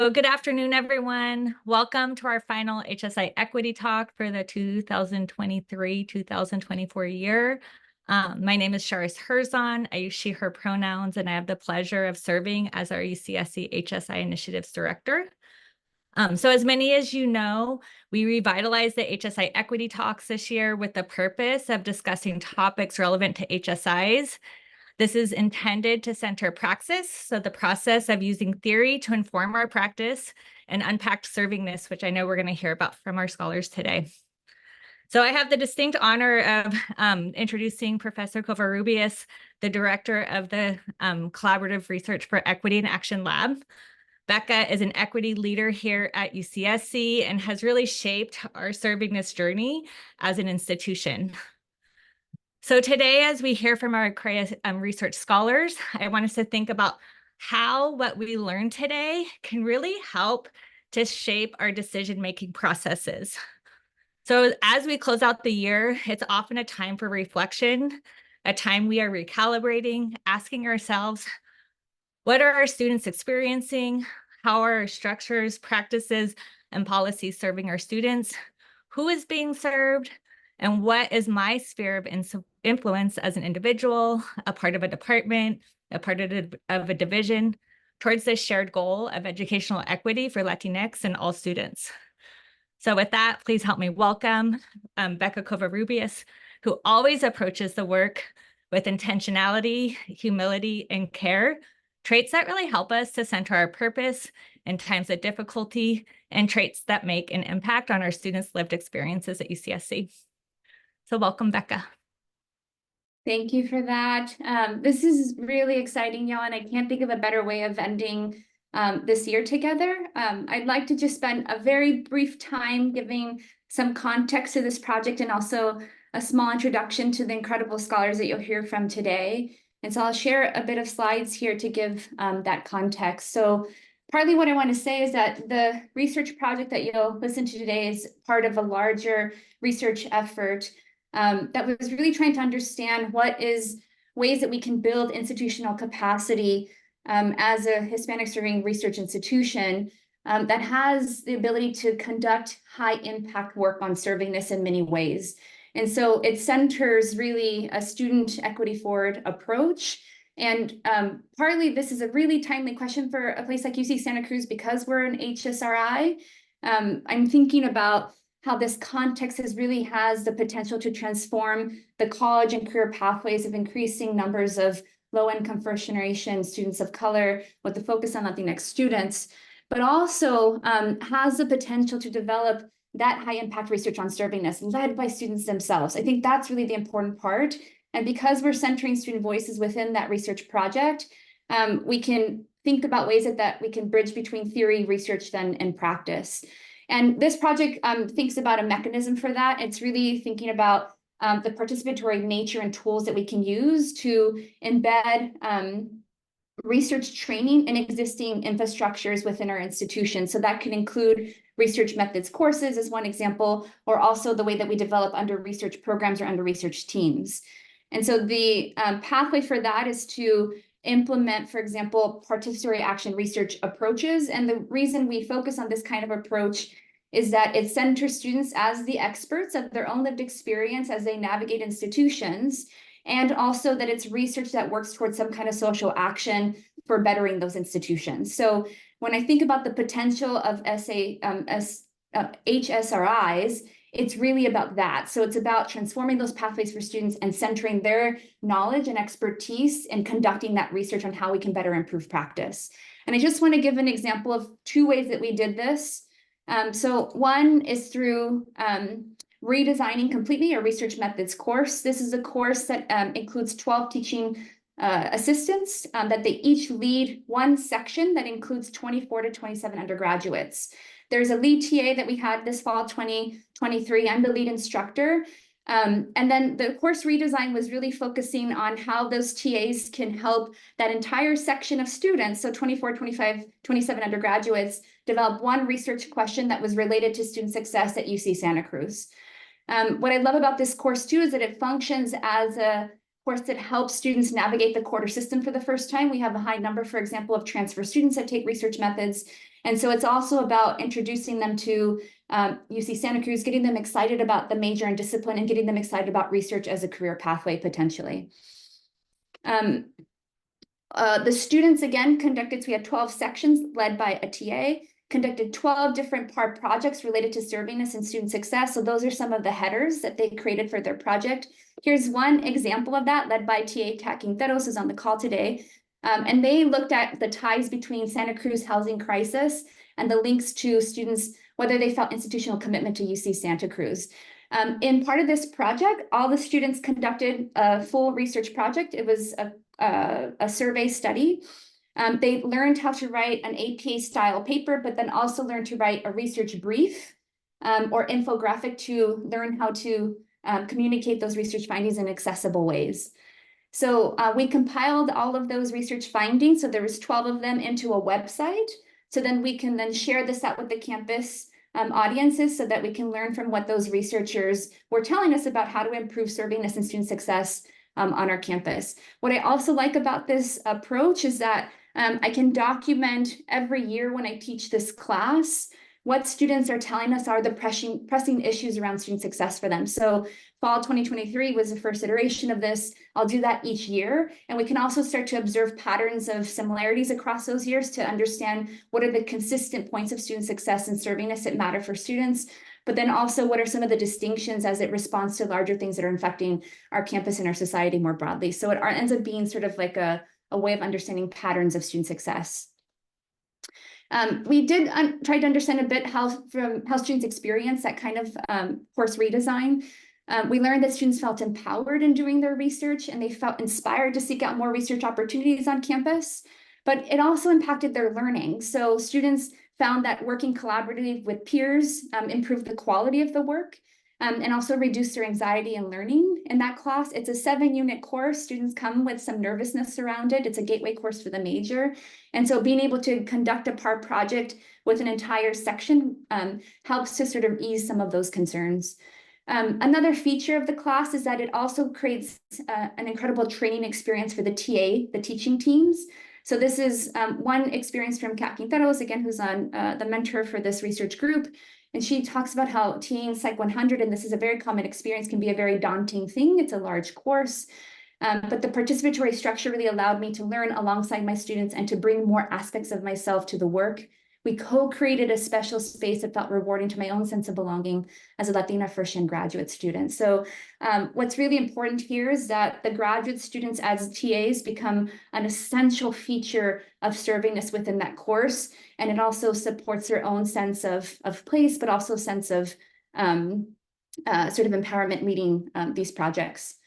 Good afternoon, everyone. Welcome to our final HSI Equity Talk for the 2023-2024 year. My name is Charis Herzon. I use she, her pronouns, and I have the pleasure of serving as our UCSC HSI Initiatives Director. So as many as you know, we revitalized the HSI Equity Talks this year with the purpose of discussing topics relevant to HSIs. This is intended to center praxis, so the process of using theory to inform our practice, and unpacked servingness, which I know we're going to hear about from our scholars today. So I have the distinct honor of introducing Professor Covarrubias, the director of the Collaborative Research for Equity and Action Lab. Becca is an equity leader here at UCSC and has really shaped our servingness journey as an institution. So today, as we hear from our research scholars, I want us to think about how what we learned today can really help to shape our decision-making processes. So as we close out the year, it's often a time for reflection, a time we are recalibrating, asking ourselves, what are our students experiencing? How are our structures, practices, and policies serving our students? Who is being served? And what is my sphere of influence as an individual, a part of a department, a part of a division, towards this shared goal of educational equity for Latinx and all students? So with that, please help me welcome Becca Covarrubias, who always approaches the work with intentionality, humility, and care, traits that really help us to center our purpose in times of difficulty, and traits that make an impact on our students' lived experiences at UCSC. So welcome, Becca. Thank you for that. This is really exciting, y'all, and I can't think of a better way of ending this year together. I'd like to just spend a very brief time giving some context to this project and also a small introduction to the incredible scholars that you'll hear from today. And so I'll share a bit of slides here to give that context. So partly what I want to say is that the research project that you'll listen to today is part of a larger research effort that was really trying to understand what is ways that we can build institutional capacity as a Hispanic-Serving Research Institution that has the ability to conduct high-impact work on servingness in many ways. And so it centers really a student equity-forward approach. And partly this is a really timely question for a place like UC Santa Cruz because we're an HSRI. I'm thinking about how this context really has the potential to transform the college and career pathways of increasing numbers of low-income first-generation students of color with the focus on Latinx students, but also has the potential to develop that high-impact research on servingness led by students themselves. I think that's really the important part. And because we're centering student voices within that research project, we can think about ways that we can bridge between theory, research, then, and practice. And this project thinks about a mechanism for that. It's really thinking about the participatory nature and tools that we can use to embed research training in existing infrastructures within our institution. So that can include research methods courses as one example, or also the way that we develop under research programs or under research teams. And so the pathway for that is to implement, for example, participatory action research approaches. And the reason we focus on this kind of approach is that it centers students as the experts of their own lived experience as they navigate institutions, and also that it's research that works towards some kind of social action for bettering those institutions. So when I think about the potential of HSRIs, it's really about that. So it's about transforming those pathways for students and centering their knowledge and expertise in conducting that research on how we can better improve practice. And I just want to give an example of two ways that we did this. So one is through redesigning completely a research methods course. This is a course that includes 12 teaching assistants that they each lead one section that includes 24 to 27 undergraduates. There's a lead TA that we had this fall 2023. I'm the lead instructor. And then the course redesign was really focusing on how those TAs can help that entire section of students, so 24, 25, 27 undergraduates, develop one research question that was related to student success at UC Santa Cruz. What I love about this course too is that it functions as a course that helps students navigate the quarter system for the first time. We have a high number, for example, of transfer students that take research methods. And so it's also about introducing them to UC Santa Cruz, getting them excited about the major and discipline, and getting them excited about research as a career pathway potentially. The students, again, conducted, so we had 12 sections led by a TA, conducted 12 different projects related to servingness and student success. So those are some of the headers that they created for their project. Here's one example of that, led by TA Kat Quinteros, who's on the call today. And they looked at the ties between Santa Cruz housing crisis and the links to students, whether they felt institutional commitment to UC Santa Cruz. In part of this project, all the students conducted a full research project. It was a survey study. They learned how to write an APA style paper, but then also learned to write a research brief or infographic to learn how to communicate those research findings in accessible ways. So we compiled all of those research findings. So there was 12 of them into a website. So then we can then share this out with the campus audiences so that we can learn from what those researchers were telling us about how to improve servingness and student success on our campus. What I also like about this approach is that I can document every year when I teach this class what students are telling us are the pressing issues around student success for them. So fall 2023 was the first iteration of this. I'll do that each year. And we can also start to observe patterns of similarities across those years to understand what are the consistent points of student success and servingness that matter for students. But then also what are some of the distinctions as it responds to larger things that are infecting our campus and our society more broadly. So it ends up being sort of like a way of understanding patterns of student success. We did try to understand a bit how students experience that kind of course redesign. We learned that students felt empowered in doing their research, and they felt inspired to seek out more research opportunities on campus, but it also impacted their learning. So students found that working collaboratively with peers improved the quality of the work and also reduced their anxiety in learning in that class. It's a 7-unit course. Students come with some nervousness around it. It's a gateway course for the major. And so being able to conduct a part project with an entire section helps to sort of ease some of those concerns. Another feature of the class is that it also creates an incredible training experience for the TA, the teaching teams. So this is one experience from Kat Quinteros, again, who's on the mentor for this research group. And she talks about how TAing Psych 100, and this is a very common experience, can be a very daunting thing. It's a large course, but the participatory structure really allowed me to learn alongside my students and to bring more aspects of myself to the work. We co-created a special space that felt rewarding to my own sense of belonging as a Latina first-gen graduate student. So what's really important here is that the graduate students as TAs become an essential feature of servingness within that course. And it also supports their own sense of place, but also sense of sort of empowerment leading these projects.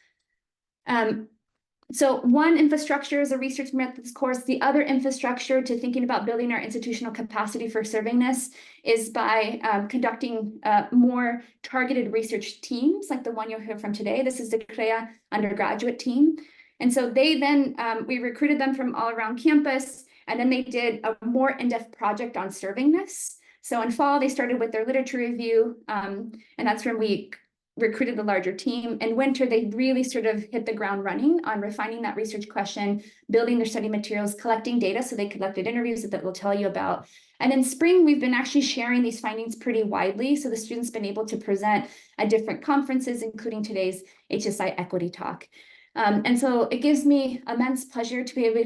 So one infrastructure is a research methods course. The other infrastructure to thinking about building our institutional capacity for servingness is by conducting more targeted research teams like the one you'll hear from today. This is the CREA undergraduate team. And so they then, we recruited them from all around campus, and then they did a more in-depth project on servingness. So in fall, they started with their literature review, and that's when we recruited the larger team. In winter, they really sort of hit the ground running on refining that research question, building their study materials, collecting data. So they conducted interviews that we'll tell you about. And in spring, we've been actually sharing these findings pretty widely. So the students been able to present at different conferences, including today's HSI Equity Talk. And so it gives me immense pleasure to be able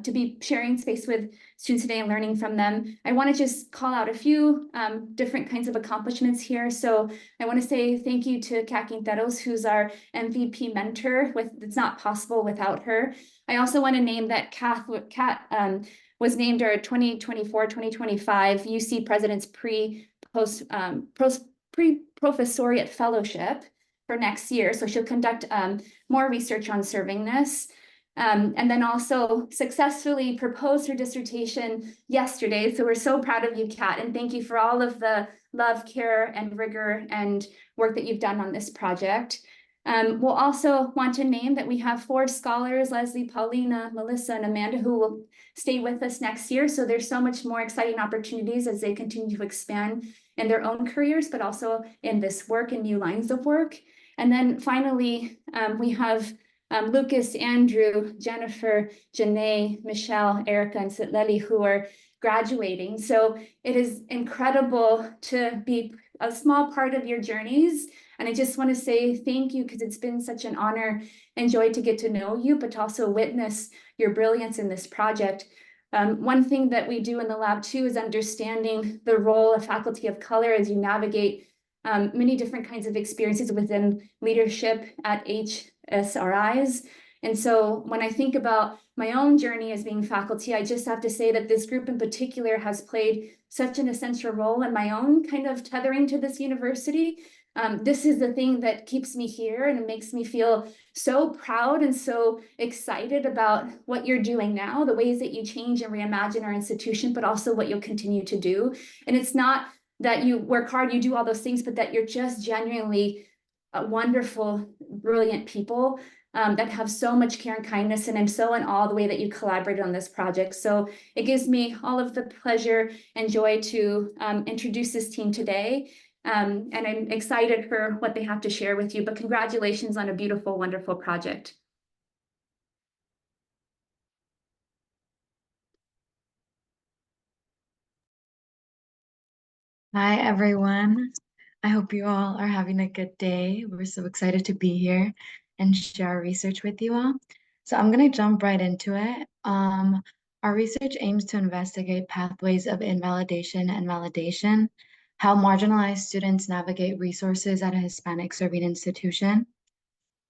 to be sharing space with students today and learning from them. I want to just call out a few different kinds of accomplishments here. So I want to say thank you to Kat Quinteros, who's our MVP mentor. It's not possible without her. I also want to name that Kat was named our 2024-2025 UC President's Pre-Professoriate Fellowship for next year. So she'll conduct more research on servingness. And then also successfully proposed her dissertation yesterday. So we're so proud of you, Kat, and thank you for all of the love, care, and rigor and work that you've done on this project. We'll also want to name that we have 4 scholars, Leslie, Paulina, Melissa, and Amanda, who will stay with us next year. So there's so much more exciting opportunities as they continue to expand in their own careers, but also in this work and new lines of work. And then finally, we have Lucas, Andrew, Jennifer, Janae, Michelle, Erica, and Sitleli, who are graduating. So it is incredible to be a small part of your journeys. And I just want to say thank you, because it's been such an honor and joy to get to know you, but to also witness your brilliance in this project. One thing that we do in the lab too is understanding the role of faculty of color as you navigate many different kinds of experiences within leadership at HSRIs. And so when I think about my own journey as being faculty, I just have to say that this group in particular has played such an essential role in my own kind of tethering to this university. This is the thing that keeps me here, and it makes me feel so proud and so excited about what you're doing now, the ways that you change and reimagine our institution, but also what you'll continue to do. And it's not that you work hard, you do all those things, but that you're just genuinely wonderful, brilliant people that have so much care and kindness. And I'm so in awe of the way that you collaborated on this project. So it gives me all of the pleasure and joy to introduce this team today. And I'm excited for what they have to share with you, but congratulations on a beautiful, wonderful project. Hi, everyone. I hope you all are having a good day. We're so excited to be here and share our research with you all. So I'm going to jump right into it. Our research aims to investigate pathways of invalidation and validation, how marginalized students navigate resources at a Hispanic-Serving institution.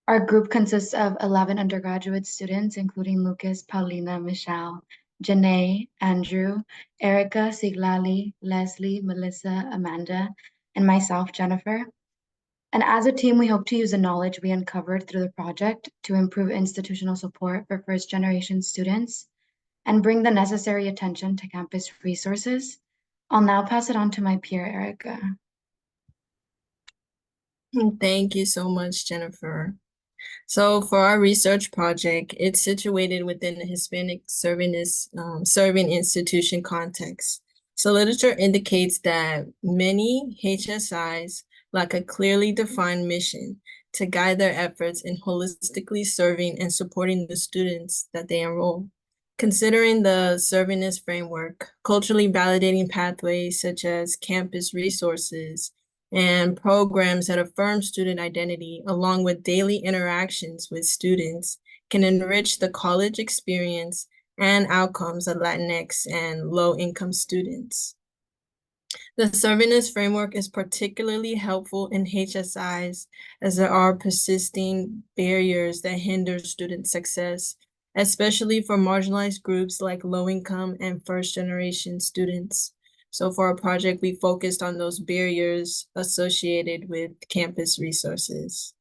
Our group consists of 11 undergraduate students, including Lucas, Paulina, Michelle, Janae, Andrew, Erica, Siglali, Leslie, Melissa, Amanda, and myself, Jennifer. And as a team, we hope to use the knowledge we uncovered through the project to improve institutional support for first-generation students and bring the necessary attention to campus resources. I'll now pass it on to my peer, Erica. Thank you so much, Jennifer. So for our research project, it's situated within the Hispanic-Serving Institution context. So literature indicates that many HSIs lack a clearly defined mission to guide their efforts in holistically serving and supporting the students that they enroll. Considering the servingness framework, culturally validating pathways such as campus resources, and programs that affirm student identity, along with daily interactions with students, can enrich the college experience and outcomes of Latinx and low-income students. The servingness framework is particularly helpful in HSIs as there are persisting barriers that hinder student success, especially for marginalized groups like low-income and first-generation students. So for our project, we focused on those barriers associated with campus resources.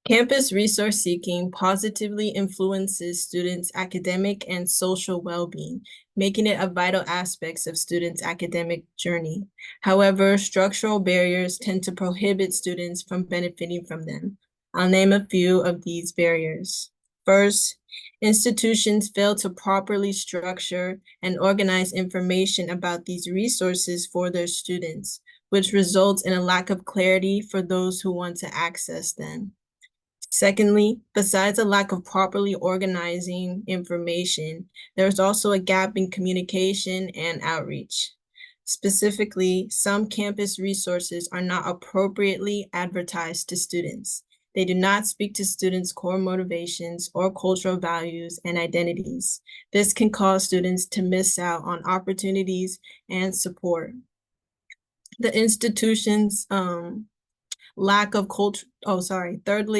Campus resource seeking positively influences students' academic and social well-being, making it a vital aspect of students' academic journey. However, structural barriers tend to prohibit students from benefiting from them. I'll name a few of these barriers. First, institutions fail to properly structure and organize information about these resources for their students, which results in a lack of clarity for those who want to access them. Secondly, besides a lack of properly organizing information, there's also a gap in communication and outreach. Specifically, some campus resources are not appropriately advertised to students. They do not speak to students' core motivations or cultural values and identities. This can cause students to miss out on opportunities and support. The institution's thirdly,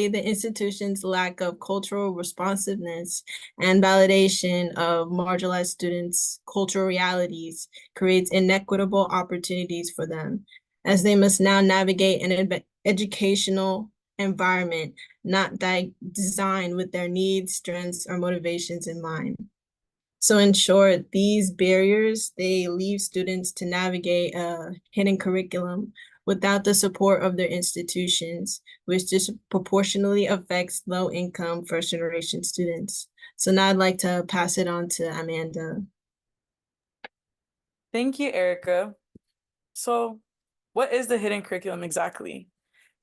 the institution's lack of cultural responsiveness and validation of marginalized students' cultural realities creates inequitable opportunities for them, as they must now navigate an educational environment not designed with their needs, strengths, or motivations in mind. So in short, these barriers, they leave students to navigate a hidden curriculum without the support of their institutions, which disproportionately affects low-income first-generation students. So now I'd like to pass it on to Amanda. Thank you, Erica. So what is the hidden curriculum exactly?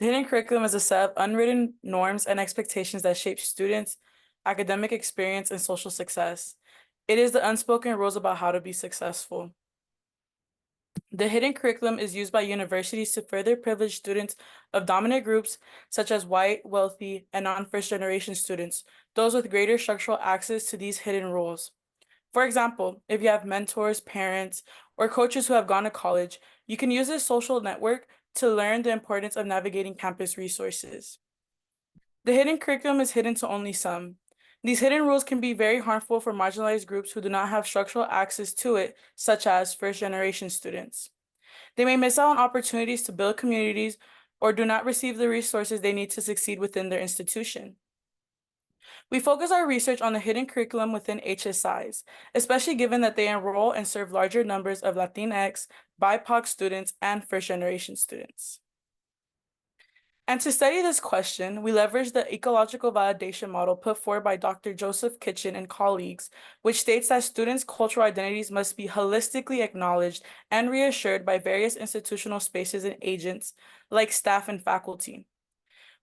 The The hidden curriculum is a set of unwritten norms and expectations that shape students' academic experience and social success. It is the unspoken rules about how to be successful. The hidden curriculum is used by universities to further privilege students of dominant groups such as white, wealthy, and non-first generation students, those with greater structural access to these hidden rules. For example, if you have mentors, parents, or coaches who have gone to college, you can use this social network to learn the importance of navigating campus resources. The hidden curriculum is hidden to only some. These hidden rules can be very harmful for marginalized groups who do not have structural access to it, such as first-generation students. They may miss out on opportunities to build communities or do not receive the resources they need to succeed within their institution. We focus our research on the hidden curriculum within HSIs, especially given that they enroll and serve larger numbers of Latinx, BIPOC students, and first-generation students. And to study this question, we leverage the ecological validation model put forward by Dr. Joseph Kitchen and colleagues, which states that students' cultural identities must be holistically acknowledged and reassured by various institutional spaces and agents, like staff and faculty.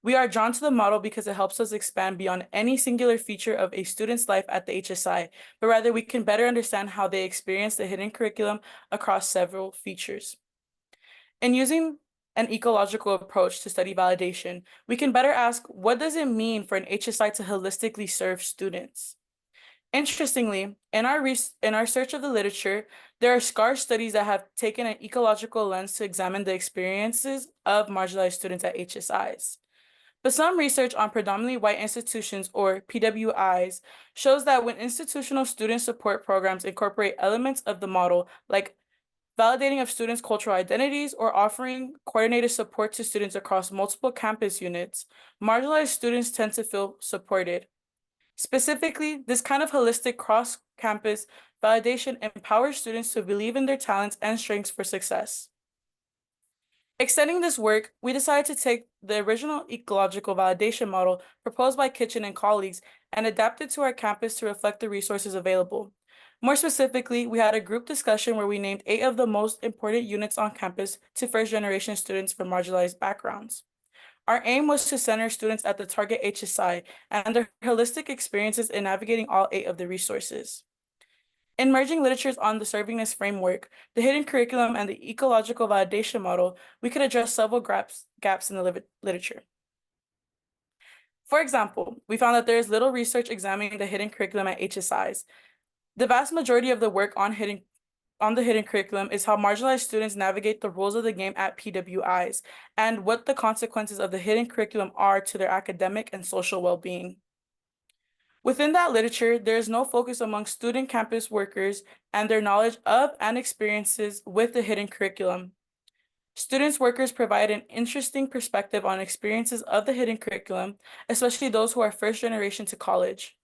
We are drawn to the model because it helps us expand beyond any singular feature of a student's life at the HSI, but rather we can better understand how they experience the hidden curriculum across several features. In using an ecological approach to study validation, we can better ask, what does it mean for an HSI to holistically serve students? Interestingly, in our search of the literature, there are scarce studies that have taken an ecological lens to examine the experiences of marginalized students at HSIs. But some research on predominantly white institutions, or PWIs, shows that when institutional student support programs incorporate elements of the model, like validating of students' cultural identities or offering coordinated support to students across multiple campus units, marginalized students tend to feel supported. Specifically, this kind of holistic cross-campus validation empowers students to believe in their talents and strengths for success. Extending this work, we decided to take the original ecological validation model proposed by Kitchen and colleagues and adapt it to our campus to reflect the resources available. More specifically, we had a group discussion where we named 8 of the most important units on campus to first-generation students from marginalized backgrounds. Our aim was to center students at the target HSI and their holistic experiences in navigating all 8 of the resources. In merging literatures on the servingness framework, the hidden curriculum, and the ecological validation model, we could address several gaps in the literature. For example, we found that there is little research examining the hidden curriculum at HSIs. The vast majority of the work on the hidden curriculum is how marginalized students navigate the rules of the game at PWIs and what the consequences of the hidden curriculum are to their academic and social well-being. Within that literature, there is no focus among student campus workers and their knowledge of and experiences with the hidden curriculum. Students workers provide an interesting perspective on experiences of the hidden curriculum, especially those who are first generation to college.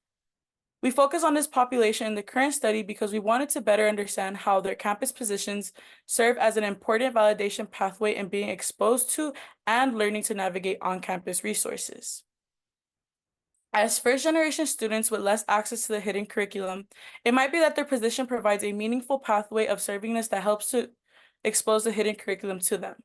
We focus on this population in the current study because we wanted to better understand how their campus positions serve as an important validation pathway in being exposed to and learning to navigate on-campus resources. As first-generation students with less access to the hidden curriculum, it might be that their position provides a meaningful pathway of servingness that helps to expose the hidden curriculum to them.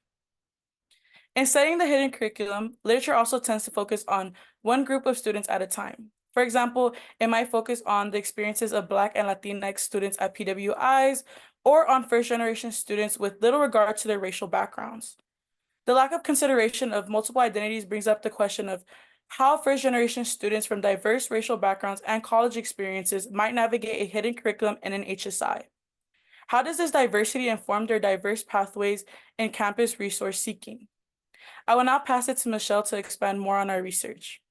In studying the hidden curriculum, literature also tends to focus on one group of students at a time. For example, it might focus on the experiences of Black and Latinx students at PWIs or on first-generation students with little regard to their racial backgrounds. The lack of consideration of multiple identities brings up the question of how first-generation students from diverse racial backgrounds and college experiences might navigate a hidden curriculum in an HSI. How does this diversity inform their diverse pathways in campus resource seeking? I will now pass it to Michelle to expand more on our research.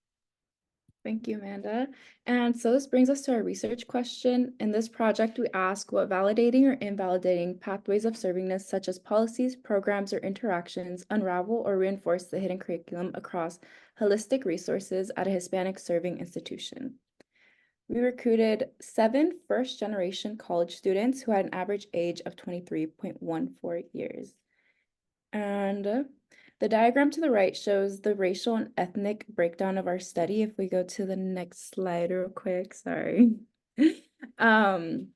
Thank you, Amanda. And so this brings us to our research question. In this project, we ask what validating or invalidating pathways of servingness, such as policies, programs, or interactions, unravel or reinforce the hidden curriculum across holistic resources at a Hispanic-Serving Institution. We recruited 7 first-generation college students who had an average age of 23.14 years. And the diagram to the right shows the racial and ethnic breakdown of our study. If we go to the next slide real quick, sorry. The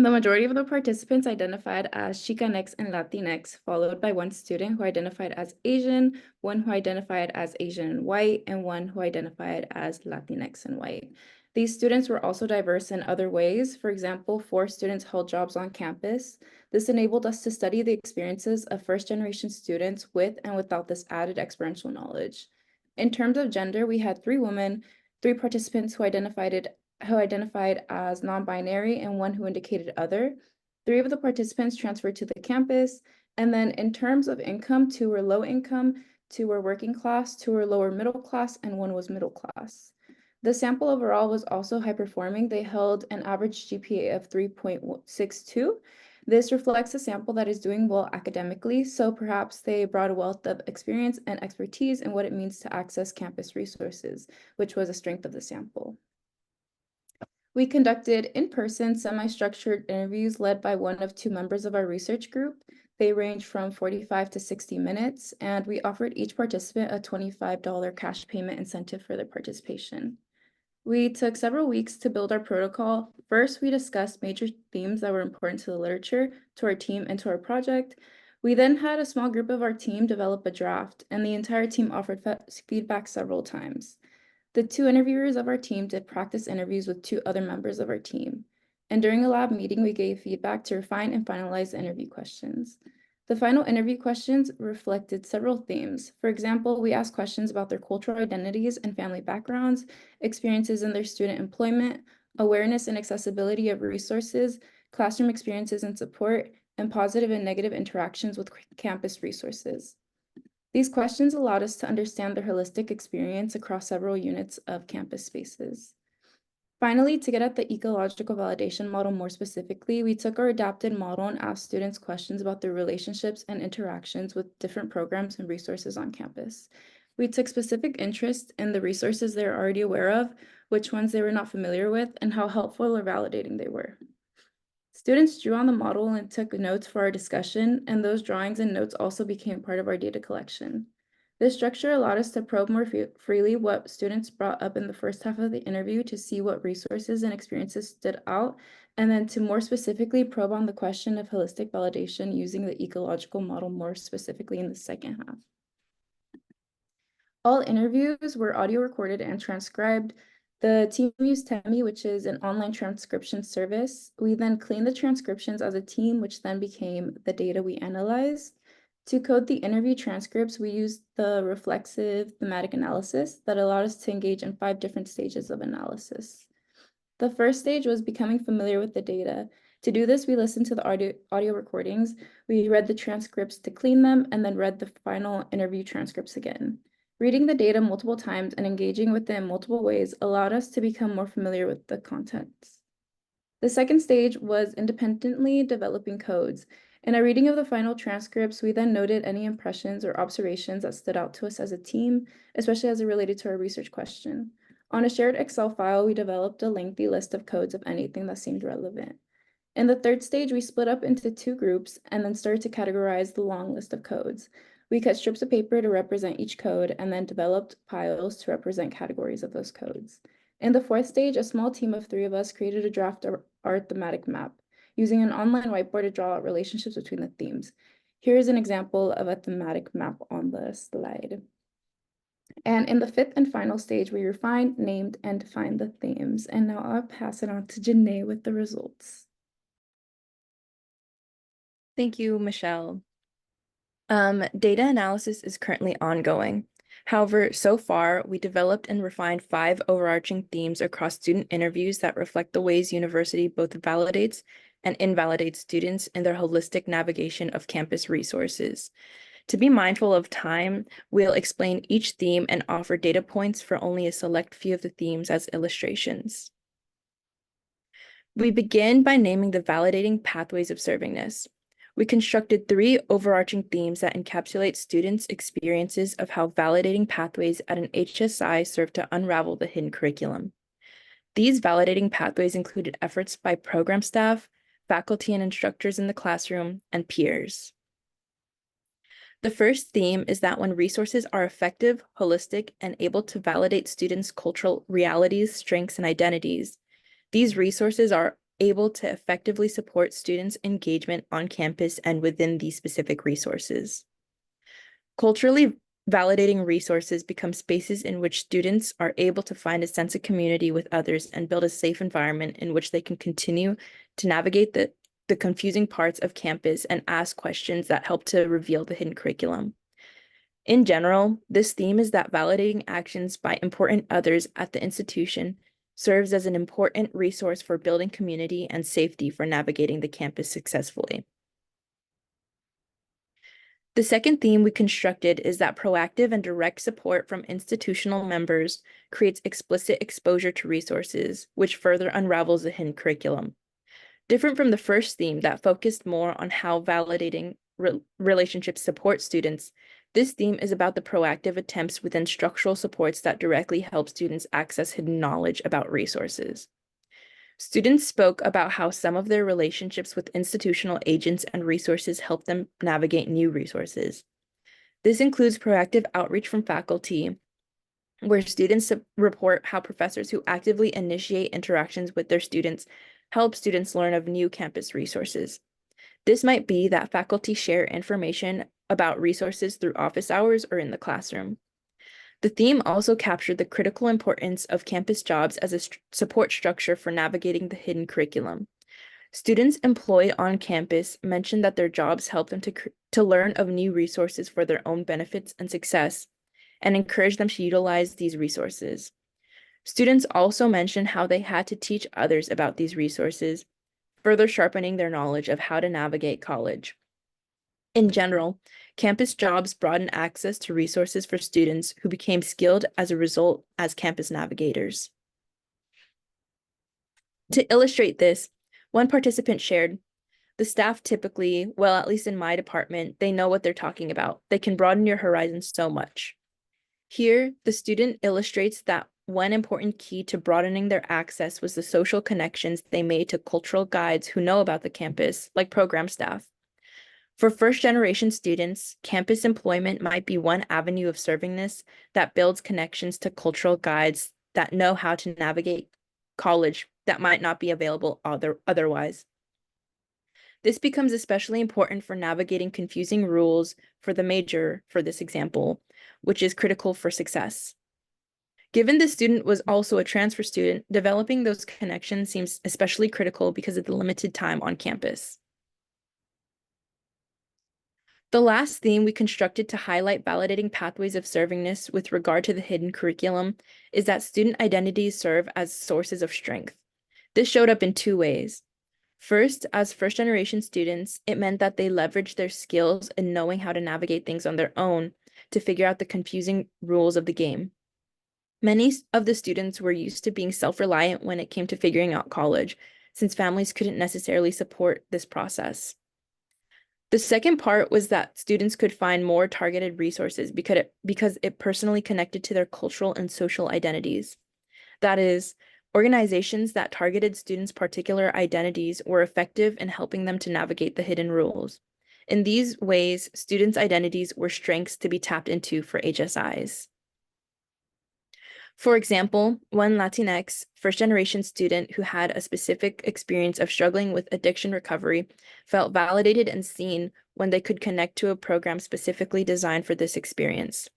The majority of the participants identified as Chicanx and Latinx, followed by one student who identified as Asian, one who identified as Asian and white, and one who identified as Latinx and white. These students were also diverse in other ways. For example, 4 students held jobs on campus. This enabled us to study the experiences of first-generation students with and without this added experiential knowledge. In terms of gender, we had 3 women, 3 participants who identified as non-binary, and 1 who indicated other. 3 of the participants transferred to the campus. And then in terms of income, 2 were low income, 2 were working class, 2 were lower middle class, and 1 was middle class. The sample overall was also high performing. They held an average GPA of 3.62. This reflects a sample that is doing well academically, so perhaps they brought a wealth of experience and expertise in what it means to access campus resources, which was a strength of the sample. We conducted in-person semi-structured interviews led by one of 2 members of our research group. They ranged from 45 to 60 minutes, and we offered each participant a $25 cash payment incentive for their participation. We took several weeks to build our protocol. First, we discussed major themes that were important to the literature, to our team, and to our project. We then had a small group of our team develop a draft, and the entire team offered feedback several times. The 2 interviewers of our team did practice interviews with 2 other members of our team. And during a lab meeting, we gave feedback to refine and finalize the interview questions. The final interview questions reflected several themes. For example, we asked questions about their cultural identities and family backgrounds, experiences in their student employment, awareness and accessibility of resources, classroom experiences and support, and positive and negative interactions with campus resources. These questions allowed us to understand their holistic experience across several units of campus spaces. Finally, to get at the ecological validation model more specifically, we took our adapted model and asked students questions about their relationships and interactions with different programs and resources on campus. We took specific interest in the resources they're already aware of, which ones they were not familiar with, and how helpful or validating they were. Students drew on the model and took notes for our discussion, and those drawings and notes also became part of our data collection. This structure allowed us to probe more freely what students brought up in the first half of the interview to see what resources and experiences stood out, and then to more specifically probe on the question of holistic validation using the ecological model more specifically in the second half. All interviews were audio recorded and transcribed. The team used Temi, which is an online transcription service. We then cleaned the transcriptions as a team, which then became the data we analyzed. To code the interview transcripts, we used the reflexive thematic analysis that allowed us to engage in 5 different stages of analysis. The first stage was becoming familiar with the data. To do this, we listened to the audio recordings, we read the transcripts to clean them, and then read the final interview transcripts again. Reading the data multiple times and engaging with it in multiple ways allowed us to become more familiar with the contents. The second stage was independently developing codes. In a reading of the final transcripts, we then noted any impressions or observations that stood out to us as a team, especially as it related to our research question. On a shared Excel file, we developed a lengthy list of codes of anything that seemed relevant. In the third stage, we split up into 2 groups and then started to categorize the long list of codes. We cut strips of paper to represent each code and then developed piles to represent categories of those codes. In the fourth stage, a small team of 3 of us created a draft of our thematic map, using an online whiteboard to draw out relationships between the themes. Here is an example of a thematic map on the slide. And in the 5th and final stage, we refined, named, and defined the themes. And now I'll pass it on to Janae with the results. Thank you, Michelle. Data analysis is currently ongoing. However, so far, we developed and refined 5 overarching themes across student interviews that reflect the ways university both validates and invalidates students in their holistic navigation of campus resources. To be mindful of time, we'll explain each theme and offer data points for only a select few of the themes as illustrations. We begin by naming the validating pathways of servingness. We constructed 3 overarching themes that encapsulate students' experiences of how validating pathways at an HSI serve to unravel the hidden curriculum. These validating pathways included efforts by program staff, faculty and instructors in the classroom, and peers. The first theme is that when resources are effective, holistic, and able to validate students' cultural realities, strengths, and identities, these resources are able to effectively support students' engagement on campus and within these specific resources. Culturally validating resources become spaces in which students are able to find a sense of community with others and build a safe environment in which they can continue to navigate the confusing parts of campus and ask questions that help to reveal the hidden curriculum. In general, this theme is that validating actions by important others at the institution serves as an important resource for building community and safety for navigating the campus successfully. The second theme we constructed is that proactive and direct support from institutional members creates explicit exposure to resources, which further unravels the hidden curriculum. Different from the first theme that focused more on how validating relationships support students, this theme is about the proactive attempts within structural supports that directly help students access hidden knowledge about resources. Students spoke about how some of their relationships with institutional agents and resources help them navigate new resources. This includes proactive outreach from faculty, where students report how professors who actively initiate interactions with their students help students learn of new campus resources. This might be that faculty share information about resources through office hours or in the classroom. The theme also captured the critical importance of campus jobs as a support structure for navigating the hidden curriculum. Students employed on campus mentioned that their jobs help them to learn of new resources for their own benefits and success, and encourage them to utilize these resources. Students also mentioned how they had to teach others about these resources, further sharpening their knowledge of how to navigate college. In general, campus jobs broaden access to resources for students who became skilled as a result as campus navigators. To illustrate this, one participant shared, "The staff typically, well, at least in my department, they know what they're talking about. They can broaden your horizons so much." Here, the student illustrates that one important key to broadening their access was the social connections they made to cultural guides who know about the campus, like program staff. For first-generation students, campus employment might be one avenue of servingness that builds connections to cultural guides that know how to navigate college that might not be available otherwise. This becomes especially important for navigating confusing rules for the major, for this example, which is critical for success. Given this student was also a transfer student, developing those connections seems especially critical because of the limited time on campus. The last theme we constructed to highlight validating pathways of servingness with regard to the hidden curriculum is that student identities serve as sources of strength. This showed up in two ways. First, as first-generation students, it meant that they leveraged their skills in knowing how to navigate things on their own to figure out the confusing rules of the game. Many of the students were used to being self-reliant when it came to figuring out college, since families couldn't necessarily support this process. The second part was that students could find more targeted resources because it personally connected to their cultural and social identities. That is, organizations that targeted students' particular identities were effective in helping them to navigate the hidden rules. In these ways, students' identities were strengths to be tapped into for HSIs. For example, one Latinx first-generation student who had a specific experience of struggling with addiction recovery felt validated and seen when they could connect to a program specifically designed for this experience.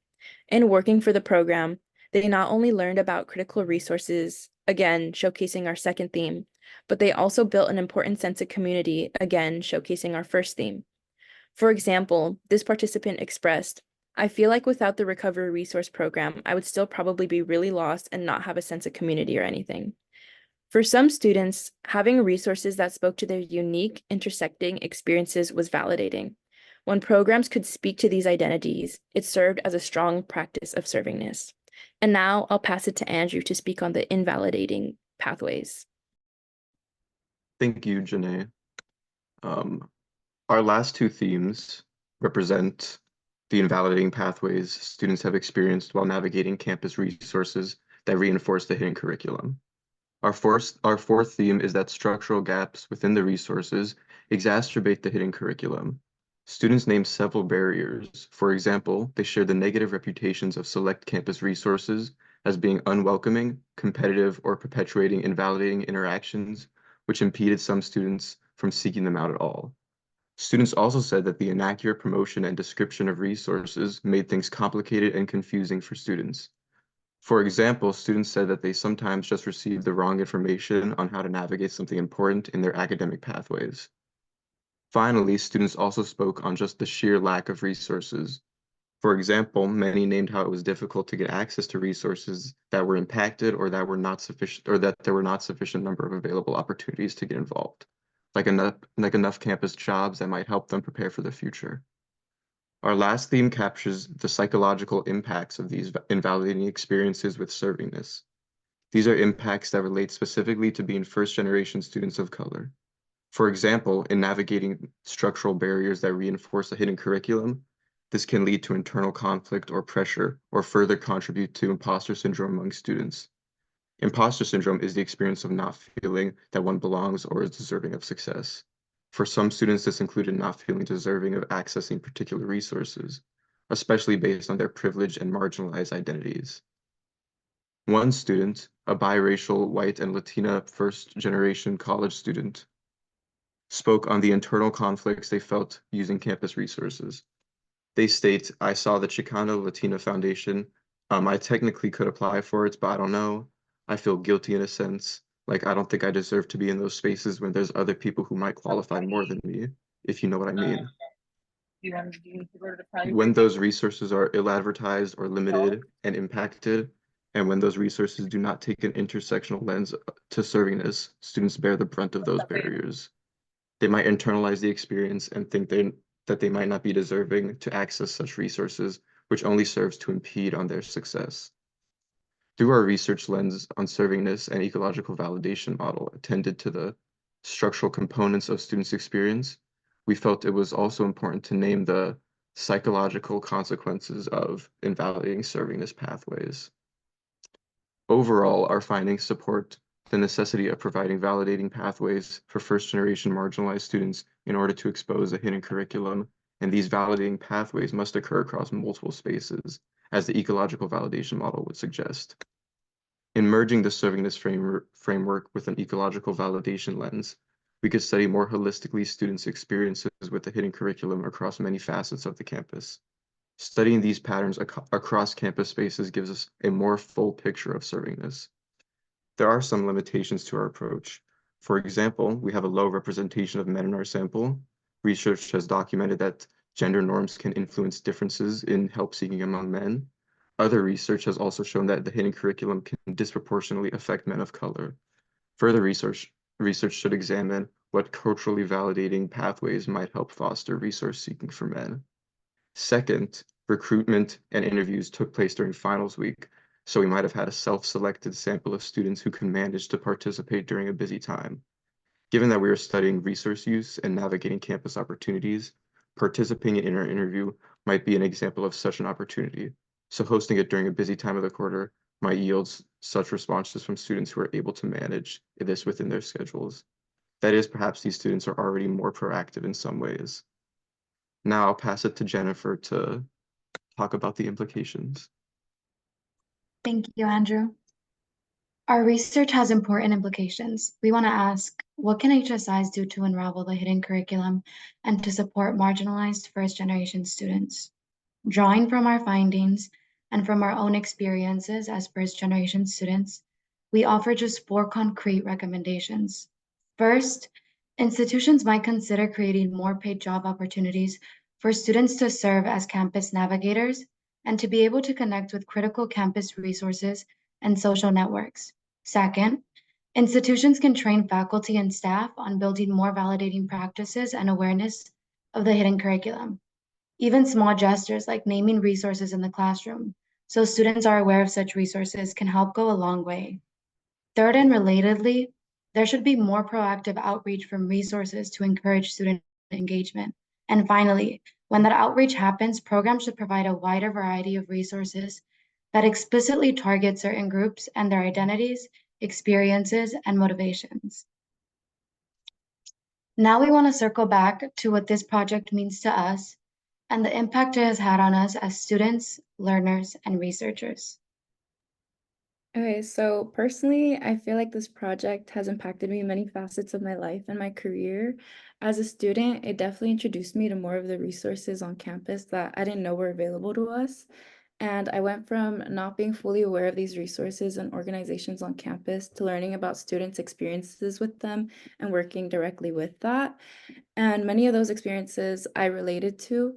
In working for the program, they not only learned about critical resources, again, showcasing our second theme, but they also built an important sense of community, again, showcasing our first theme. For example, this participant expressed, "I feel like without the recovery resource program, I would still probably be really lost and not have a sense of community or anything." For some students, having resources that spoke to their unique, intersecting experiences was validating. When programs could speak to these identities, it served as a strong practice of servingness. And now I'll pass it to Andrew to speak on the invalidating pathways. Thank you, Janae. Our last two themes represent the invalidating pathways students have experienced while navigating campus resources that reinforce the hidden curriculum. Our fourth theme is that structural gaps within the resources exacerbate the hidden curriculum. Students name several barriers. For example, they share the negative reputations of select campus resources as being unwelcoming, competitive, or perpetuating invalidating interactions which impeded some students from seeking them out at all. Students also said that the inaccurate promotion and description of resources made things complicated and confusing for students. For example, students said that they sometimes just received the wrong information on how to navigate something important in their academic pathways. Finally, students also spoke on just the sheer lack of resources. For example, many named how it was difficult to get access to resources that were impacted or that were not sufficient, or that there were not sufficient number of available opportunities to get involved, like enough campus jobs that might help them prepare for the future. Our last theme captures the psychological impacts of these invalidating experiences with servingness. These are impacts that relate specifically to being first-generation students of color. For example, in navigating structural barriers that reinforce a hidden curriculum, this can lead to internal conflict or pressure, or further contribute to imposter syndrome among students. Imposter syndrome is the experience of not feeling that one belongs or is deserving of success. For some students, this included not feeling deserving of accessing particular resources, especially based on their privileged and marginalized identities. One student, a biracial white and Latina first-generation college student, spoke on the internal conflicts they felt using campus resources. They state, "I saw the Chicano Latina Foundation. I technically could apply for it, but I don't know. I feel guilty in a sense. Like, I don't think I deserve to be in those spaces when there's other people who might qualify more than me, if you know what I mean." When those resources are ill-advertised or limited and impacted, and when those resources do not take an intersectional lens to servingness, students bear the brunt of those barriers. They might internalize the experience and think that they might not be deserving to access such resources, which only serves to impede on their success. Through our research lens on servingness and ecological validation model attended to the structural components of students' experience, we felt it was also important to name the psychological consequences of invalidating servingness pathways. Overall, our findings support the necessity of providing validating pathways for first-generation marginalized students in order to expose a hidden curriculum, and these validating pathways must occur across multiple spaces, as the ecological validation model would suggest. In merging the servingness framework with an ecological validation lens, we could study more holistically students' experiences with the hidden curriculum across many facets of the campus. Studying these patterns across campus spaces gives us a more full picture of servingness. There are some limitations to our approach. For example, we have a low representation of men in our sample. Research has documented that gender norms can influence differences in help seeking among men. Other research has also shown that the hidden curriculum can disproportionately affect men of color. Further research should examine what culturally validating pathways might help foster resource seeking for men. Second, recruitment and interviews took place during finals week, so we might have had a self-selected sample of students who can manage to participate during a busy time. Given that we are studying resource use and navigating campus opportunities, participating in our interview might be an example of such an opportunity. So hosting it during a busy time of the quarter might yield such responses from students who are able to manage this within their schedules. That is, perhaps these students are already more proactive in some ways. Now I'll pass it to Jennifer to talk about the implications. Thank you, Andrew. Our research has important implications. We want to ask, what can HSIs do to unravel the hidden curriculum and to support marginalized first-generation students? Drawing from our findings and from our own experiences as first-generation students, we offer just 4 concrete recommendations. First, institutions might consider creating more paid job opportunities for students to serve as campus navigators and to be able to connect with critical campus resources and social networks. Second, institutions can train faculty and staff on building more validating practices and awareness of the hidden curriculum. Even small gestures like naming resources in the classroom so students are aware of such resources can help go a long way. Third, and relatedly, there should be more proactive outreach from resources to encourage student engagement. And finally, when that outreach happens, programs should provide a wider variety of resources that explicitly target certain groups and their identities, experiences, and motivations. Now we want to circle back to what this project means to us and the impact it has had on us as students, learners, and researchers. Okay, so personally, I feel like this project has impacted me in many facets of my life and my career. As a student, it definitely introduced me to more of the resources on campus that I didn't know were available to us. And I went from not being fully aware of these resources and organizations on campus to learning about students' experiences with them and working directly with that. And many of those experiences I related to.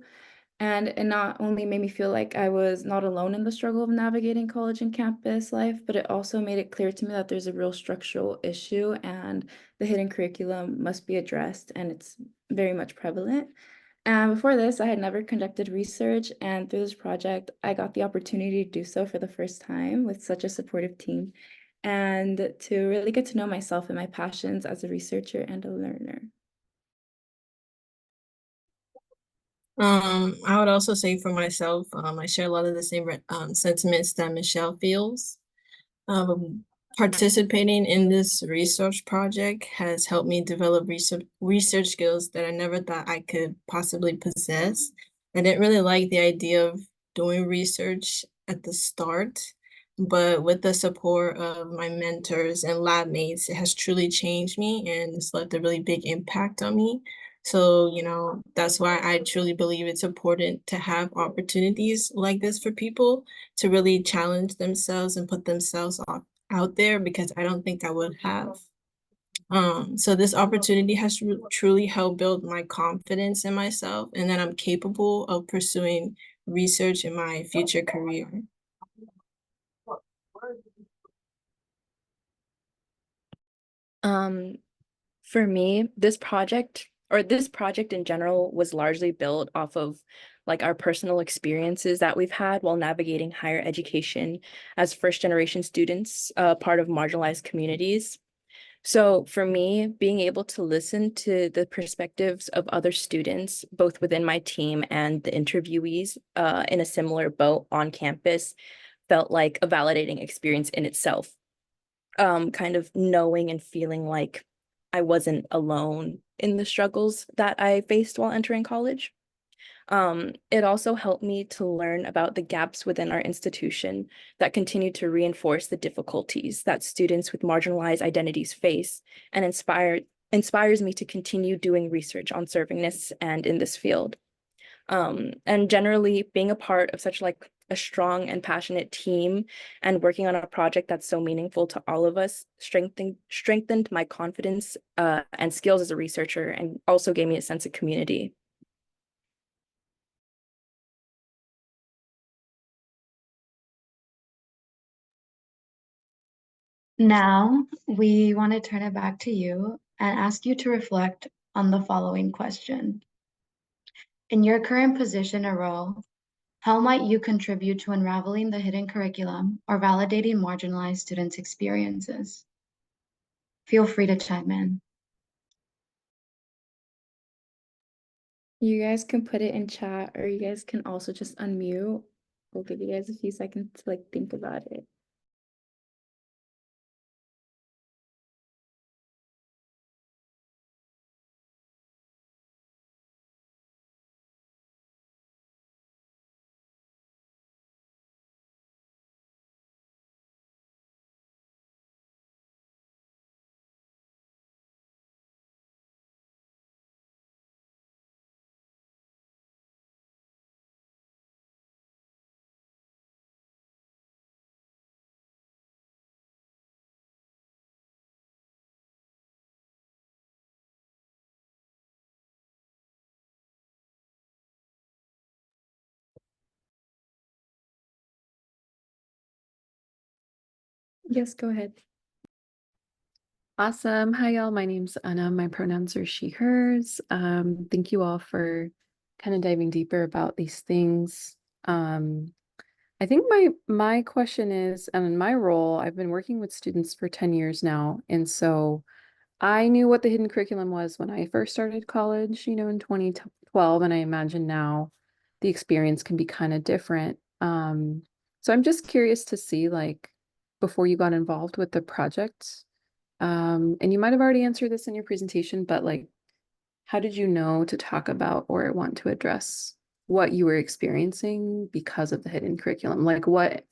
And it not only made me feel like I was not alone in the struggle of navigating college and campus life, but it also made it clear to me that there's a real structural issue and the hidden curriculum must be addressed, and it's very much prevalent. And before this, I had never conducted research, and through this project, I got the opportunity to do so for the first time with such a supportive team and to really get to know myself and my passions as a researcher and a learner. I would also say for myself, I share a lot of the same sentiments that Michelle feels. Participating in this research project has helped me develop research skills that I never thought I could possibly possess. I didn't really like the idea of doing research at the start, but with the support of my mentors and lab mates, it has truly changed me and it's left a really big impact on me. So, that's why I truly believe it's important to have opportunities like this for people to really challenge themselves and put themselves out there, because I don't think I would have. So this opportunity has truly helped build my confidence in myself and that I'm capable of pursuing research in my future career. For me, this project in general was largely built off of like our personal experiences that we've had while navigating higher education as first generation students, part of marginalized communities. So for me, being able to listen to the perspectives of other students, both within my team and the interviewees in a similar boat on campus, felt like a validating experience in itself. Kind of knowing and feeling like I wasn't alone in the struggles that I faced while entering college. It also helped me to learn about the gaps within our institution that continue to reinforce the difficulties that students with marginalized identities face and inspires me to continue doing research on servingness and in this field. And generally being a part of such like a strong and passionate team and working on a project that's so meaningful to all of us strengthened my confidence and skills as a researcher and also gave me a sense of community. Now, we want to turn it back to you and ask you to reflect on the following question. In your current position or role, how might you contribute to unraveling the hidden curriculum or validating marginalized students' experiences? Feel free to chime in. You guys can put it in chat, or you guys can also just unmute. We'll give you guys a few seconds to like think about it. Yes, go ahead. Awesome. Hi, y'all. My name's Anna. My pronouns are she, hers. Thank you all for kind of diving deeper about these things. I think my question is, and in my role, I've been working with students for 10 years now. And so I knew what the hidden curriculum was when I first started college, in 2012. And I imagine now the experience can be kind of different. So I'm just curious to see, like, before you got involved with the project, and you might have already answered this in your presentation, but like, how did you know to talk about or want to address what you were experiencing because of the hidden curriculum? Like, what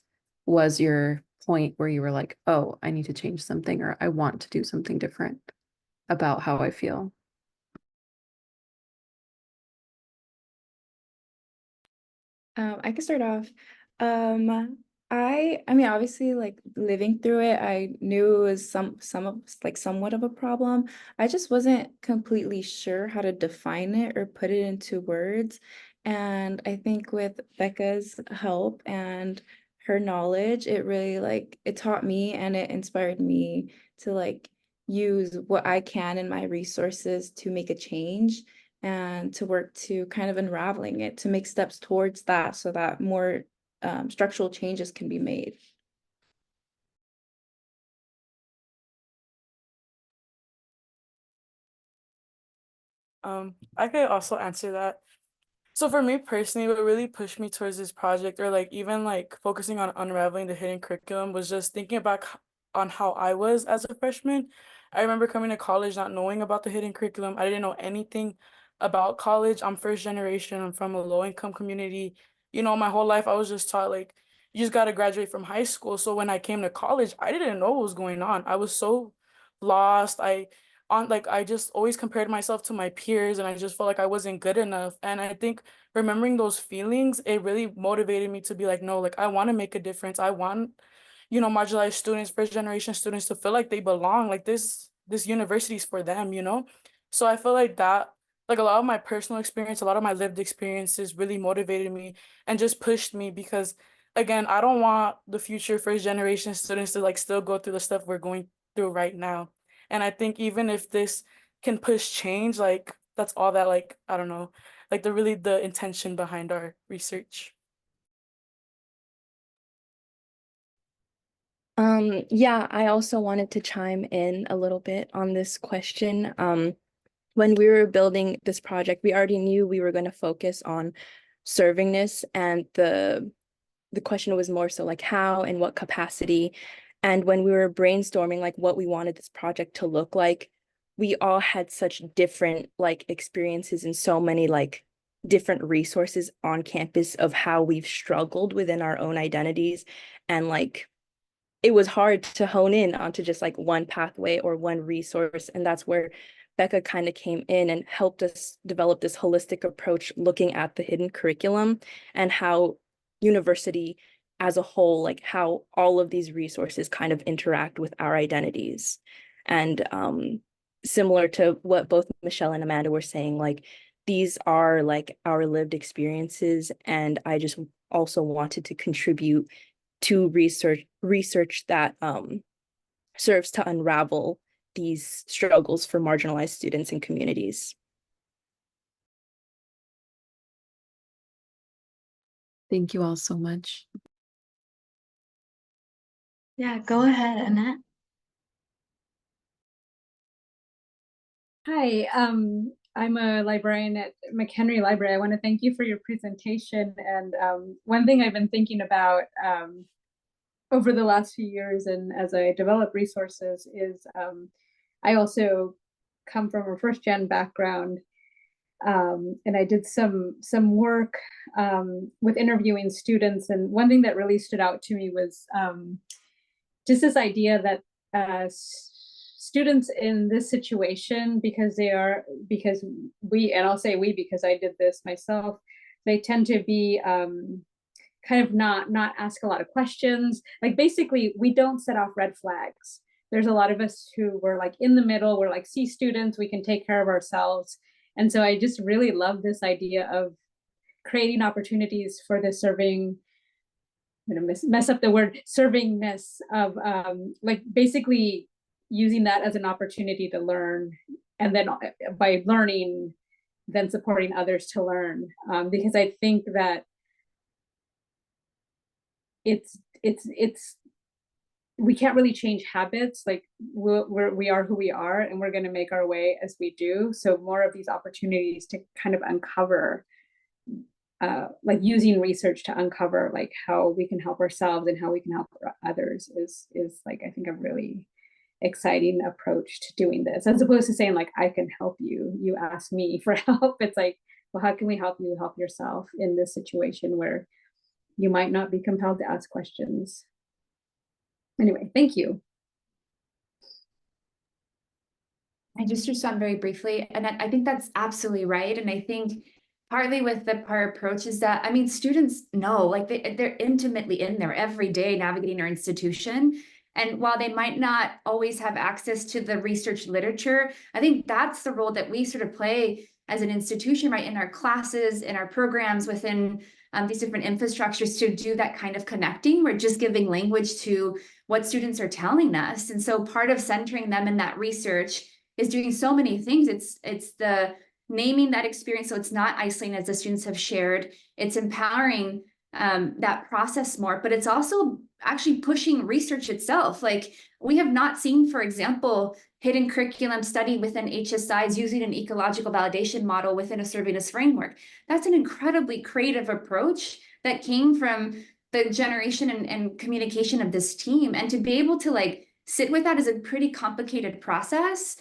was your point where you were like, oh, I need to change something, or I want to do something different about how I feel? I can start off. I mean, obviously, like living through it, I knew it was somewhat of a problem. I just wasn't completely sure how to define it or put it into words. And I think with Becca's help and her knowledge, it really it taught me and it inspired me to use what I can in my resources to make a change and to work to kind of unraveling it to make steps towards that so that more structural changes can be made. I could also answer that. So for me personally, what really pushed me towards this project, or even focusing on unraveling the hidden curriculum, was just thinking back on how I was as a freshman. I remember coming to college not knowing about the hidden curriculum. I didn't know anything about college. I'm first generation. I'm from a low income community. My whole life I was just taught you just got to graduate from high school. So when I came to college, I didn't know what was going on. I was so lost. I just always compared myself to my peers, and I just felt like I wasn't good enough. And I think remembering those feelings, it really motivated me to be like, no, I want to make a difference. I want, marginalized students, first generation students to feel like they belong, like this university is for them. So I feel like that, a lot of my personal experience, a lot of my lived experiences really motivated me and just pushed me, because again, I don't want the future first generation students to still go through the stuff we're going through right now. And I think even if this can push change, that's all that, I don't know, the intention behind our research. Yeah, I also wanted to chime in a little bit on this question. When we were building this project, we already knew we were going to focus on servingness, and the question was more so how and what capacity. And when we were brainstorming what we wanted this project to look like, we all had such different experiences and so many different resources on campus of how we've struggled within our own identities. And it was hard to hone in onto just one pathway or one resource. And that's where Becca kind of came in and helped us develop this holistic approach, looking at the hidden curriculum and how university as a whole, how all of these resources kind of interact with our identities. And similar to what both Michelle and Amanda were saying, these are our lived experiences. And I just also wanted to contribute to research that serves to unravel these struggles for marginalized students and communities. Thank you all so much. Yeah, go ahead, Annette. Hi, I'm a librarian at McHenry Library. I want to thank you for your presentation. And one thing I've been thinking about over the last few years, and as I develop resources, is I also come from a first-gen background, and I did some work with interviewing students. And one thing that really stood out to me was just this idea that students in this situation, because we, and I'll say we because I did this myself, they tend to be kind of not ask a lot of questions. Basically, we don't set off red flags. There's a lot of us who were in the middle. We're C students. We can take care of ourselves. And so I just really love this idea of creating opportunities for the serving. I'm gonna mess up the word, servingness of basically using that as an opportunity to learn, and then by learning, then supporting others to learn, because I think that it's we can't really change habits. We are who we are, and we're going to make our way as we do. So more of these opportunities to kind of uncover, using research to uncover how we can help ourselves and how we can help others is I think a really exciting approach to doing this, as opposed to saying I can help you, you ask me for help. It's well, how can we help you help yourself in this situation where you might not be compelled to ask questions? Anyway, thank you. I just respond very briefly, and I think that's absolutely right. And I think partly with the PAR approach is that, I mean, students know, like they're intimately in there every day navigating our institution. And while they might not always have access to the research literature, I think that's the role that we sort of play as an institution, right, in our classes, in our programs, within these different infrastructures to do that kind of connecting. We're just giving language to what students are telling us. And so part of centering them in that research is doing so many things. It's the naming that experience so it's not isolating, as the students have shared. It's empowering that process more, but it's also actually pushing research itself. Like, we have not seen, for example, hidden curriculum study within HSIs using an ecological validation model within a servingness framework. That's an incredibly creative approach that came from the generation and communication of this team. And to be able to like sit with that is a pretty complicated process.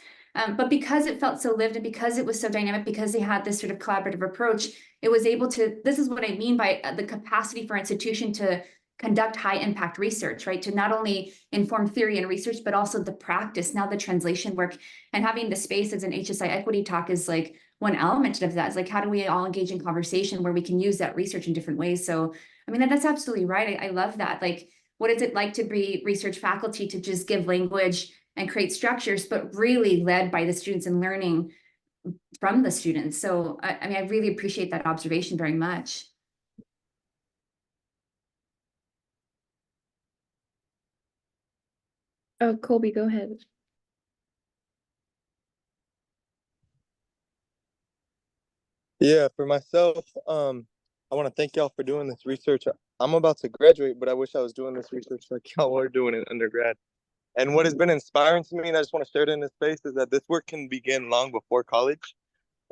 But because it felt so lived and because it was so dynamic, because they had this sort of collaborative approach, it was able to, this is what I mean by the capacity for institution to conduct high impact research, right? To not only inform theory and research, but also the practice, now the translation work. And having the space as an HSI equity talk is like one element of that. It's like, how do we all engage in conversation where we can use that research in different ways? So, I mean, that's absolutely right. I love that. Like, what is it like to be research faculty, to just give language and create structures, but really led by the students and learning from the students? So, I mean, I really appreciate that observation very much. Oh, Colby, go ahead. Yeah, for myself, I want to thank y'all for doing this research. I'm about to graduate, but I wish I was doing this research like y'all were doing in undergrad. And what has been inspiring to me, and I just want to share it in this space, is that this work can begin long before college.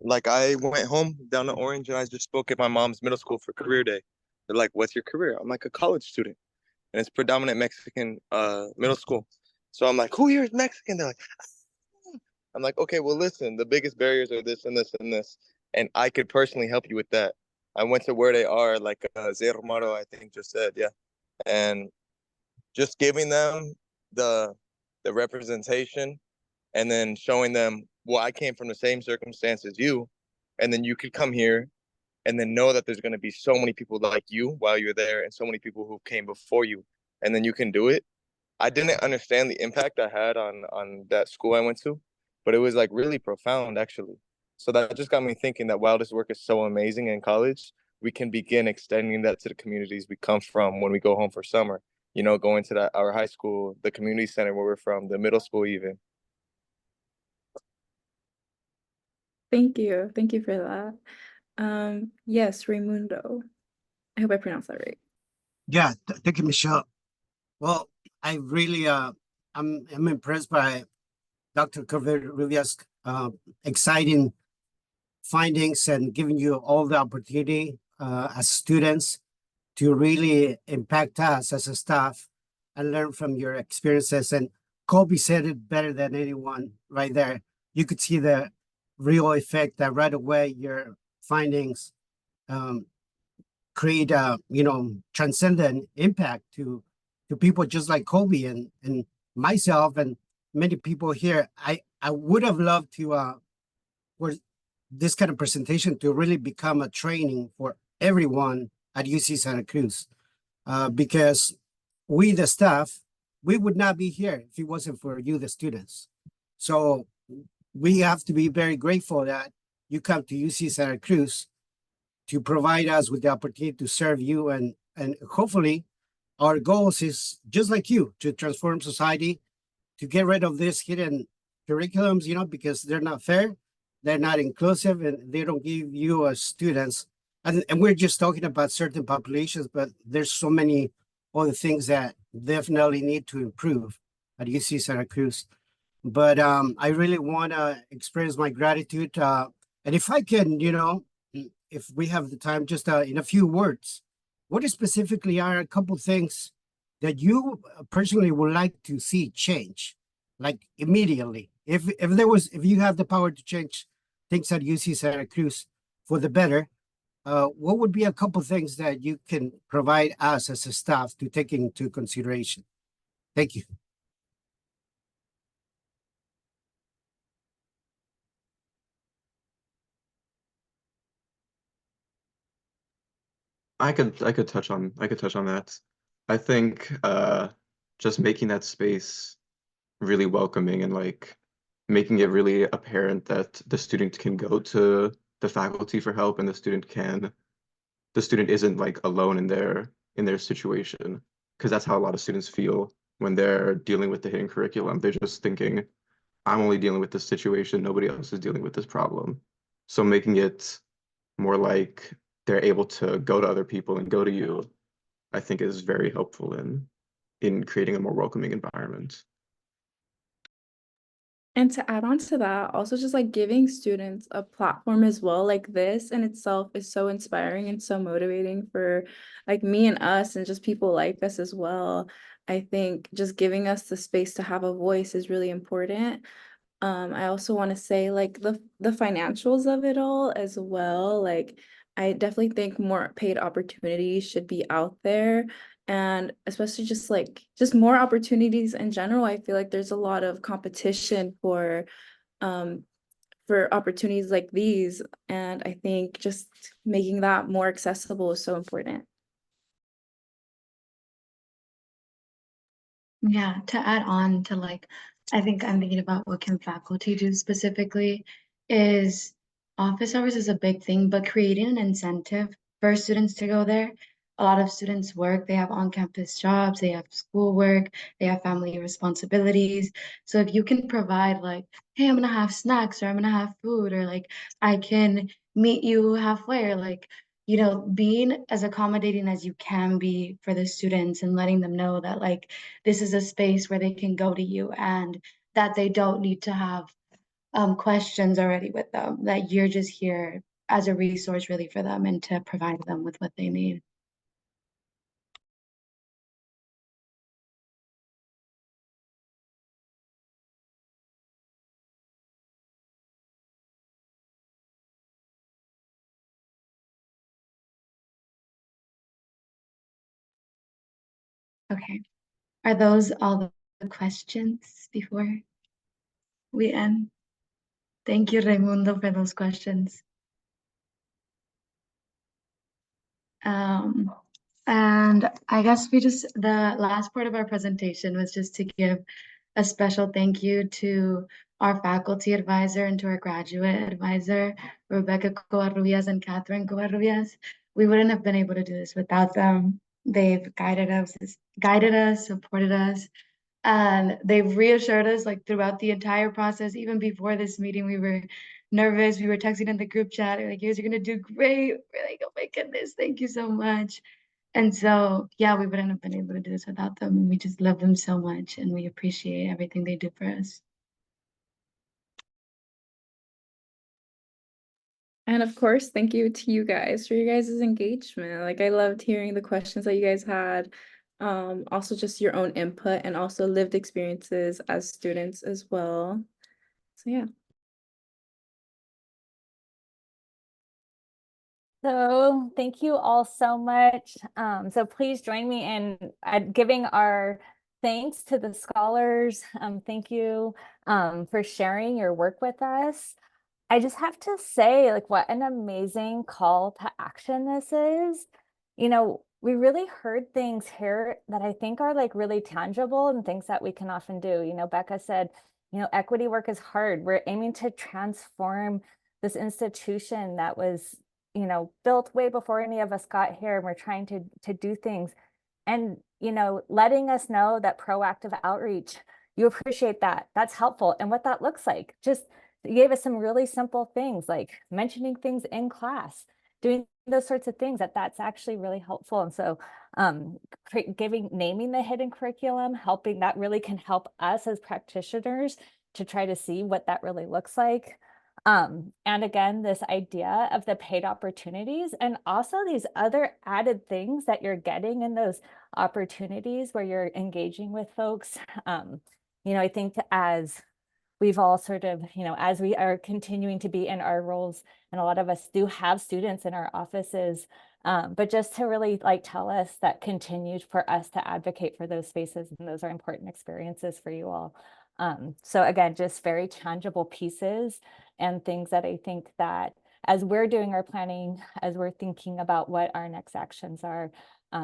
Like, I went home down to Orange and I just spoke at my mom's middle school for career day. They're like, "What's your career?" I'm like, "A college student." And it's predominant Mexican middle school. So I'm like, "Who here is Mexican?" They're like, "Ah." I'm like, "Okay, well, listen, the biggest barriers are this and this and this. And I could personally help you with that." I went to where they are, like Zé Romero, I think, just said, yeah. And just giving them the representation, and then showing them, well, I came from the same circumstance as you, and then you could come here and then know that there's going to be so many people like you while you're there, and so many people who came before you, and then you can do it. I didn't understand the impact I had on that school I went to, but it was like really profound, actually. So that just got me thinking that while this work is so amazing in college, we can begin extending that to the communities we come from when we go home for summer. You know, going to our high school, the community center where we're from, the middle school even. Thank you. Thank you for that. Yes, Raimundo. I hope I pronounced that right. Yeah, thank you, Michelle. Well, I really I'm impressed by Dr. Covarrubias' exciting findings and giving you all the opportunity as students to really impact us as a staff and learn from your experiences. And Colby said it better than anyone right there. You could see the real effect that right away your findings create a transcendent impact to people just like Colby and myself and many people here. I would have loved to for this kind of presentation to really become a training for everyone at UC Santa Cruz, because we, the staff, we would not be here if it wasn't for you, the students. So we have to be very grateful that you come to UC Santa Cruz to provide us with the opportunity to serve you, and hopefully our goals is just like you, to transform society, to get rid of these hidden curriculums, because they're not fair, they're not inclusive, and they don't give you as students. And we're just talking about certain populations, but there's so many other things that definitely need to improve at UC Santa Cruz. But I really want to express my gratitude. And if I can, if we have the time, just in a few words, what specifically are a couple things that you personally would like to see change, like immediately? If you have the power to change things at UC Santa Cruz for the better, what would be a couple things that you can provide us as a staff to take into consideration? Thank you. I could touch on that. I think just making that space really welcoming and like making it really apparent that the student can go to the faculty for help and the student isn't like alone in their situation, because that's how a lot of students feel when they're dealing with the hidden curriculum. They're just thinking, I'm only dealing with this situation, nobody else is dealing with this problem. So making it more like they're able to go to other people and go to you, I think is very helpful in creating a more welcoming environment. And to add on to that, also just like giving students a platform as well, like this in itself is so inspiring and so motivating for like me and us and just people like us as well. I think just giving us the space to have a voice is really important. I also want to say like the financials of it all as well. Like I definitely think more paid opportunities should be out there. And especially just more opportunities in general. I feel like there's a lot of competition for opportunities like these. And I think just making that more accessible is so important. Yeah, to add on to like, I think I'm thinking about what can faculty do specifically is office hours is a big thing, but creating an incentive for students to go there. A lot of students work, they have on-campus jobs, they have schoolwork, they have family responsibilities. So if you can provide like, hey, I'm gonna have snacks or I'm gonna have food or like I can meet you halfway or like being as accommodating as you can be for the students and letting them know that like this is a space where they can go to you and that they don't need to have questions already with them, that you're just here as a resource really for them and to provide them with what they need. Okay. Are those all the questions before we end? Thank you, Raimundo, for those questions. And I guess the last part of our presentation was just to give a special thank you to our faculty advisor and to our graduate advisor, Rebecca Covarrubias and Catherine Covarrubias. We wouldn't have been able to do this without them. They've guided us, supported us, and they've reassured us like throughout the entire process. Even before this meeting, we were nervous. We were texting in the group chat, like, "You guys are gonna do great." We're like, "Oh my goodness, thank you so much." And so, yeah, we wouldn't have been able to do this without them. And we just love them so much and we appreciate everything they do for us. And of course, thank you to you guys for your guys' engagement. Like I loved hearing the questions that you guys had. Also just your own input and also lived experiences as students as well. So yeah. So thank you all so much. So please join me in giving our thanks to the scholars. Thank you for sharing your work with us. I just have to say, like, what an amazing call to action this is. We really heard things here that I think are like really tangible and things that we can often do. Becca said, equity work is hard. We're aiming to transform this institution that was built way before any of us got here, and we're trying to do things. And letting us know that proactive outreach, you appreciate that. That's helpful. And what that looks like, just you gave us some really simple things like mentioning things in class, doing those sorts of things, that's actually really helpful. And so naming the hidden curriculum, helping, that really can help us as practitioners to try to see what that really looks like. And again, this idea of the paid opportunities and also these other added things that you're getting in those opportunities where you're engaging with folks. I think as we've all sort of, as we are continuing to be in our roles, and a lot of us do have students in our offices, But just to really like tell us that continued for us to advocate for those spaces, and those are important experiences for you all. So again, just very tangible pieces and things that I think that as we're doing our planning, as we're thinking about what our next actions are,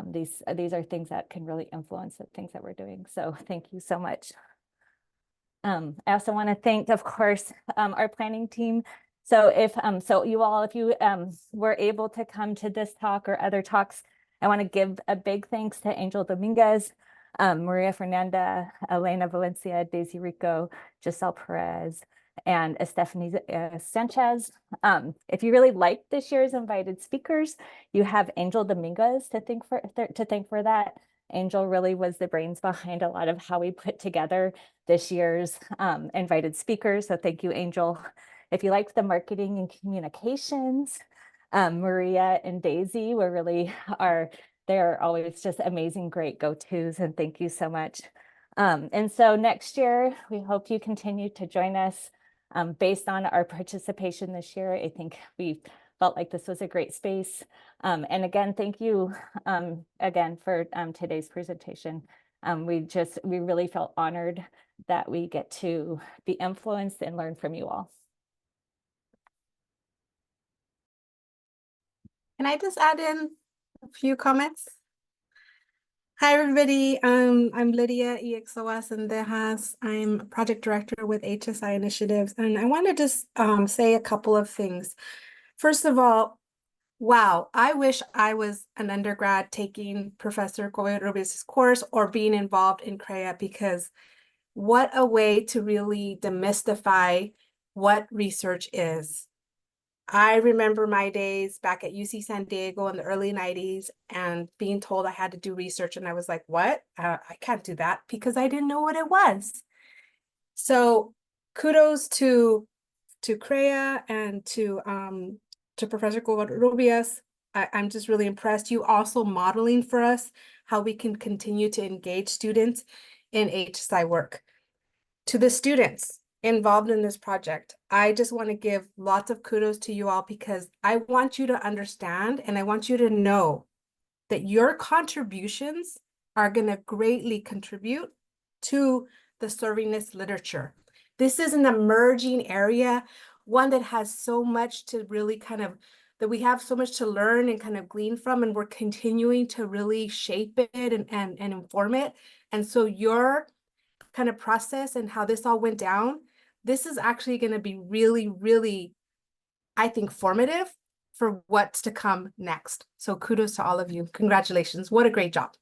these are things that can really influence the things that we're doing. So thank you so much. I also want to thank, of course, our planning team. So if you were able to come to this talk or other talks, I want to give a big thanks to Angel Dominguez, Maria Fernanda, Elena Valencia, Daisy Rico, Giselle Perez, and Stephanie Sanchez. If you really liked this year's invited speakers, you have Angel Dominguez to thank for that. Angel really was the brains behind a lot of how we put together this year's invited speakers. So thank you, Angel. If you liked the marketing and communications, Maria and Daisy they're always just amazing, great go-tos, and thank you so much. And so next year, we hope you continue to join us. Based on our participation this year, I think we felt like this was a great space. And again, thank you again for today's presentation. We really felt honored that we get to be influenced and learn from you all. Can I just add in a few comments? Hi, everybody. I'm Lydia EXOS Sendejas. I'm project director with HSI Initiatives, and I want to just say a couple of things. First of all, wow, I wish I was an undergrad taking Professor Covarrubias' course or being involved in CREA, because what a way to really demystify what research is. I remember my days back at UC San Diego in the early 90s and being told I had to do research. And I was like, what? I can't do that, because I didn't know what it was. So kudos to CREA and to Professor Covarrubias. I'm just really impressed. You also modeling for us how we can continue to engage students in HSI work. To the students involved in this project, I just want to give lots of kudos to you all, because I want you to understand and I want you to know that your contributions are going to greatly contribute to the servingness literature. This is an emerging area, one that has so much to really that we have so much to learn and kind of glean from, and we're continuing to really shape it and inform it. And so your kind of process and how this all went down, this is actually going to be really, really, I think, formative for what's to come next. So kudos to all of you. Congratulations. What a great job.